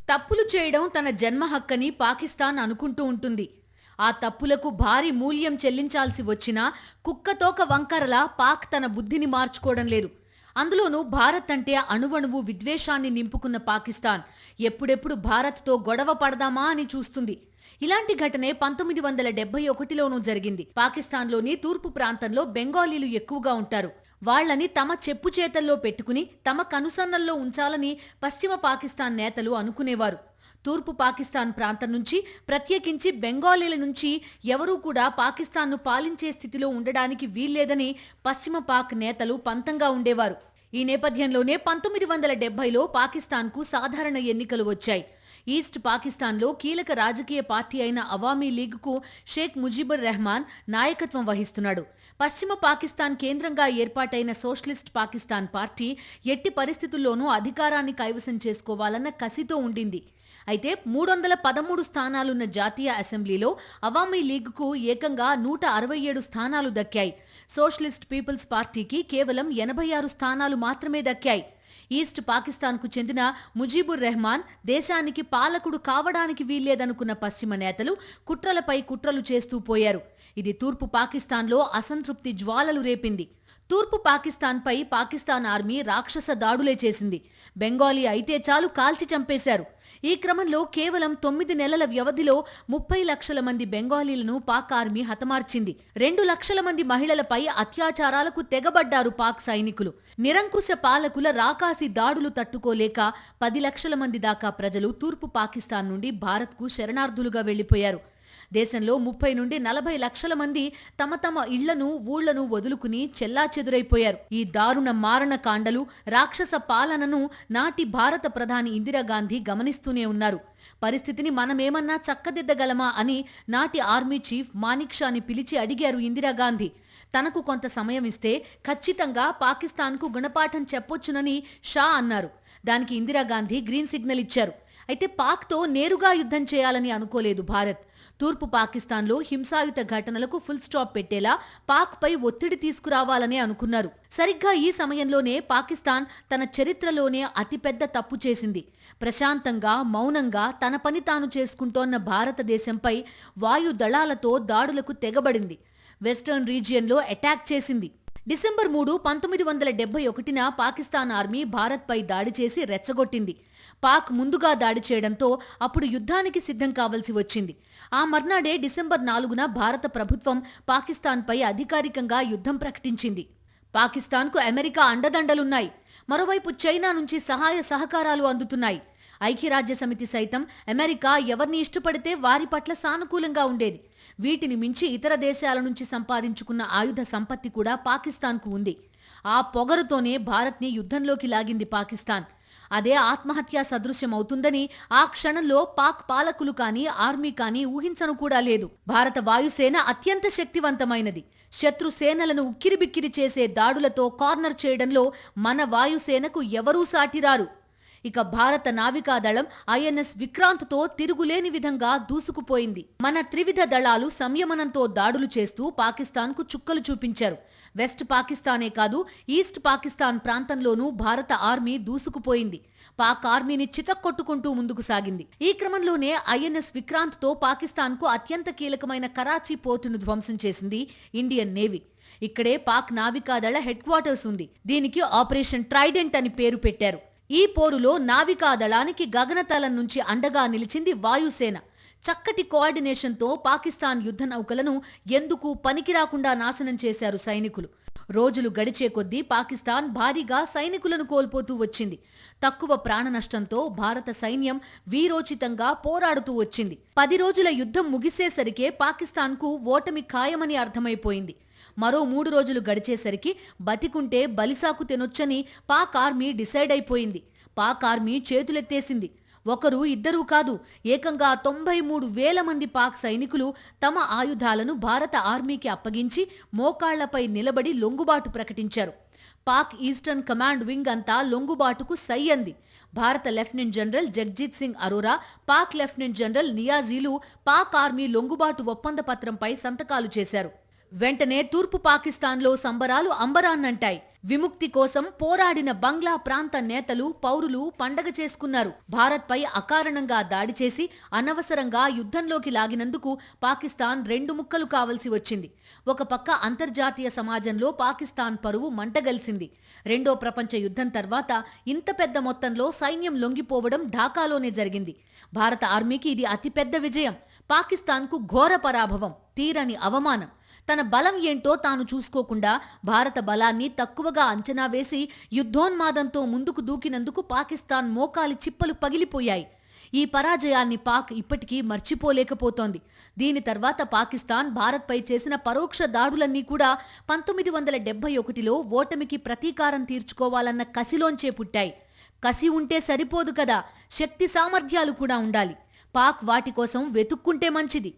తప్పులు చేయడం తన జన్మ హక్కని పాకిస్తాన్ అనుకుంటూ ఉంటుంది. ఆ తప్పులకు భారీ మూల్యం చెల్లించాల్సి వచ్చినా కుక్కతోక వంకరలా పాక్ తన బుద్ధిని మార్చుకోవడం లేదు. అందులోనూ భారత్ అంటే అణువణువు విద్వేషాన్ని నింపుకున్న పాకిస్తాన్ ఎప్పుడెప్పుడు భారత్తో గొడవ పడదామా అని చూస్తుంది. ఇలాంటి ఘటనే 1971లోనూ జరిగింది. పాకిస్తాన్లోని తూర్పు ప్రాంతంలో బెంగాలీలు ఎక్కువగా ఉంటారు. వాళ్లని తమ చెప్పు చేతల్లో పెట్టుకుని తమ కనుసన్నల్లో ఉంచాలని పశ్చిమ పాకిస్తాన్ నేతలు అనుకునేవారు. తూర్పు పాకిస్తాన్ ప్రాంతం నుంచి, ప్రత్యేకించి బెంగాలీల నుంచి ఎవరూ కూడా పాకిస్తాన్ను పాలించే స్థితిలో ఉండడానికి వీల్లేదని పశ్చిమ పాక్ నేతలు పంతంగా ఉండేవారు. ఈ నేపథ్యంలోనే 1970లో పాకిస్తాన్కు సాధారణ ఎన్నికలు వచ్చాయి. ఈస్ట్ పాకిస్తాన్లో కీలక రాజకీయ పార్టీ అయిన అవామీ లీగ్కు షేక్ ముజీబుర్ రెహమాన్ నాయకత్వం వహిస్తున్నాడు. పశ్చిమ పాకిస్తాన్ కేంద్రంగా ఏర్పాటైన సోషలిస్ట్ పాకిస్తాన్ పార్టీ ఎట్టి పరిస్థితుల్లోనూ అధికారాన్ని కైవసం చేసుకోవాలన్న కసితో ఉండింది. అయితే 313 స్థానాలున్న జాతీయ అసెంబ్లీలో అవామీ లీగ్కు ఏకంగా 167 స్థానాలు దక్కాయి. సోషలిస్ట్ పీపుల్స్ పార్టీకి కేవలం 86 స్థానాలు మాత్రమే దక్కాయి. ఈస్ట్ పాకిస్తాన్కు చెందిన ముజీబుర్ రెహమాన్ దేశానికి పాలకుడు కావడానికి వీల్లేదనుకున్న పశ్చిమ నేతలు కుట్రలపై కుట్రలు చేస్తూ పోయారు. ఇది తూర్పు పాకిస్తాన్లో అసంతృప్తి జ్వాలలు రేపింది. తూర్పు పాకిస్తాన్పై పాకిస్తాన్ ఆర్మీ రాక్షస దాడులే చేసింది. బెంగాలీ అయితే చాలు కాల్చి చంపేశారు. ఈ క్రమంలో కేవలం 9 నెలల వ్యవధిలో 30 లక్షల మంది బెంగాలీలను పాక్ ఆర్మీ హతమార్చింది. 2 లక్షల మంది మహిళలపై అత్యాచారాలకు తెగబడ్డారు పాక్ సైనికులు. నిరంకుశ పాలకుల రాకాసి దాడులు తట్టుకోలేక 10 లక్షల మంది దాకా ప్రజలు తూర్పు పాకిస్తాన్ నుండి భారత్కు శరణార్థులుగా వెళ్లిపోయారు. దేశంలో 30 నుండి 40 లక్షల మంది తమ తమ ఇళ్లను, ఊళ్లను వదులుకుని చెల్లాచెదురైపోయారు. ఈ దారుణ మారణ కాండలు, రాక్షస పాలనను నాటి భారత ప్రధాని ఇందిరాగాంధీ గమనిస్తూనే ఉన్నారు. పరిస్థితిని మనమేమన్నా చక్కదిద్దగలమా అని నాటి ఆర్మీ చీఫ్ మానిక్ షాని పిలిచి అడిగారు ఇందిరాగాంధీ. తనకు కొంత సమయం ఇస్తే ఖచ్చితంగా పాకిస్తాన్కు గుణపాఠం చెప్పొచ్చునని షా అన్నారు. దానికి ఇందిరాగాంధీ గ్రీన్ సిగ్నల్ ఇచ్చారు. అయితే పాక్తో నేరుగా యుద్ధం చేయాలని అనుకోలేదు భారత్. తూర్పు పాకిస్తాన్లో హింసాయుత ఘటనలకు ఫుల్ స్టాప్ పెట్టేలా పాక్పై ఒత్తిడి తీసుకురావాలనే అనుకున్నారు. సరిగ్గా ఈ సమయంలోనే పాకిస్తాన్ తన చరిత్రలోనే అతిపెద్ద తప్పు చేసింది. ప్రశాంతంగా, మౌనంగా తన పని తాను చేసుకుంటోన్న భారతదేశంపై వాయు దళాలతో దాడులకు తెగబడింది. వెస్టర్న్ రీజియన్లో అటాక్ చేసింది. డిసెంబర్ 3, 1971న పాకిస్తాన్ ఆర్మీ భారత్పై దాడి చేసి రెచ్చగొట్టింది. పాక్ ముందుగా దాడి చేయడంతో అప్పుడు యుద్ధానికి సిద్ధం కావలసి వచ్చింది. ఆ మర్నాడే డిసెంబర్ 4న భారత ప్రభుత్వం పాకిస్తాన్పై అధికారికంగా యుద్ధం ప్రకటించింది. పాకిస్తాన్కు అమెరికా అండదండలున్నాయి. మరోవైపు చైనా నుంచి సహాయ సహకారాలు అందుతున్నాయి. ఐక్యరాజ్యసమితి సైతం అమెరికా ఎవరిని ఇష్టపడితే వారి పట్ల సానుకూలంగా ఉండేది. వీటిని మించి ఇతర దేశాల నుంచి సంపాదించుకున్న ఆయుధ సంపత్తి కూడా పాకిస్తాన్కు ఉంది. ఆ పొగరుతోనే భారత్ని యుద్ధంలోకి లాగింది పాకిస్తాన్. అదే ఆత్మహత్యా సదృశ్యం అవుతుందని ఆ క్షణంలో పాక్ పాలకులు కానీ, ఆర్మీ కానీ ఊహించను కూడా లేదు. భారత వాయుసేన అత్యంత శక్తివంతమైనది. శత్రు సేనలను ఉక్కిరిబిక్కిరి చేసే దాడులతో కార్నర్ చేయడంలో మన వాయుసేనకు ఎవరూ సాటిరారు. ఇక భారత నావికాదళం ఐఎన్ఎస్ విక్రాంత్తో తిరుగులేని విధంగా దూసుకుపోయింది. మన త్రివిధ దళాలు సంయమనంతో దాడులు చేస్తూ పాకిస్తాన్కు చుక్కలు చూపించారు. వెస్ట్ పాకిస్తానే కాదు, ఈస్ట్ పాకిస్తాన్ ప్రాంతంలోనూ భారత ఆర్మీ దూసుకుపోయింది. పాక్ ఆర్మీని చితక్కొట్టుకుంటూ ముందుకు సాగింది. ఈ క్రమంలోనే ఐఎన్ఎస్ విక్రాంత్తో పాకిస్తాన్కు అత్యంత కీలకమైన కరాచీ పోర్టును ధ్వంసం చేసింది ఇండియన్ నేవీ. ఇక్కడే పాక్ నావికాదళ హెడ్ క్వార్టర్స్ ఉంది. దీనికి ఆపరేషన్ ట్రైడెంట్ అని పేరు పెట్టారు. ఈ పోరులో నావికాదళానికి గగనతలం నుంచి అండగా నిలిచింది వాయుసేన. చక్కటి కోఆర్డినేషన్తో పాకిస్తాన్ యుద్ధ నౌకలను ఎందుకు పనికిరాకుండా నాశనం చేశారు సైనికులు. రోజులు గడిచే కొద్దీ పాకిస్తాన్ భారీగా సైనికులను కోల్పోతూ వచ్చింది. తక్కువ ప్రాణ నష్టంతో భారత సైన్యం వీరోచితంగా పోరాడుతూ వచ్చింది. 10 రోజుల యుద్ధం ముగిసేసరికే పాకిస్తాన్కు ఓటమి ఖాయమని అర్థమైపోయింది. మరో 3 రోజులు గడిచేసరికి బతికుంటే బలిసాకు తినొచ్చని పాక్ ఆర్మీ డిసైడ్ అయిపోయింది. పాక్ ఆర్మీ చేతులెత్తేసింది. ఒకరు, ఇద్దరూ కాదు, ఏకంగా 93,000 మంది పాక్ సైనికులు తమ ఆయుధాలను భారత ఆర్మీకి అప్పగించి మోకాళ్లపై నిలబడి లొంగుబాటు ప్రకటించారు. పాక్ ఈస్టర్న్ కమాండ్ వింగ్ అంతా లొంగుబాటుకు సై అంది. భారత lieutenant general Jagjit Singh Arora, Pak lieutenant general నియాజీలు పాక్ ఆర్మీ లొంగుబాటు ఒప్పంద పత్రంపై సంతకాలు చేశారు. వెంటనే తూర్పు పాకిస్తాన్లో సంబరాలు అంబరాన్నంటాయి. విముక్తి కోసం పోరాడిన బంగ్లా ప్రాంత నేతలు, పౌరులు పండగ చేసుకున్నారు. భారత్పై అకారణంగా దాడి చేసి అనవసరంగా యుద్ధంలోకి లాగినందుకు పాకిస్తాన్ రెండు ముక్కలు కావలసి వచ్చింది. ఒక పక్క అంతర్జాతీయ సమాజంలో పాకిస్తాన్ పరువు మంటగలిసింది. రెండో ప్రపంచ యుద్ధం తర్వాత ఇంత పెద్ద మొత్తంలో సైన్యం లొంగిపోవడం ఢాకాలోనే జరిగింది. భారత ఆర్మీకి ఇది అతిపెద్ద విజయం. పాకిస్తాన్కు ఘోర పరాభవం, తీరని అవమానం. తన బలం ఏంటో తాను చూసుకోకుండా భారత బలాన్ని తక్కువగా అంచనా వేసి యుద్ధోన్మాదంతో ముందుకు దూకినందుకు పాకిస్తాన్ మోకాలి చిప్పలు పగిలిపోయాయి. ఈ పరాజయాన్ని పాక్ ఇప్పటికీ మర్చిపోలేకపోతోంది. దీని తర్వాత పాకిస్తాన్ భారత్పై చేసిన పరోక్ష దాడులన్నీ కూడా 1971లో ఓటమికి ప్రతీకారం తీర్చుకోవాలన్న కసిలోంచే పుట్టాయి. కసి ఉంటే సరిపోదు కదా, శక్తి సామర్థ్యాలు కూడా ఉండాలి. పాక్ వాటి కోసం వెతుక్కుంటే మంచిది.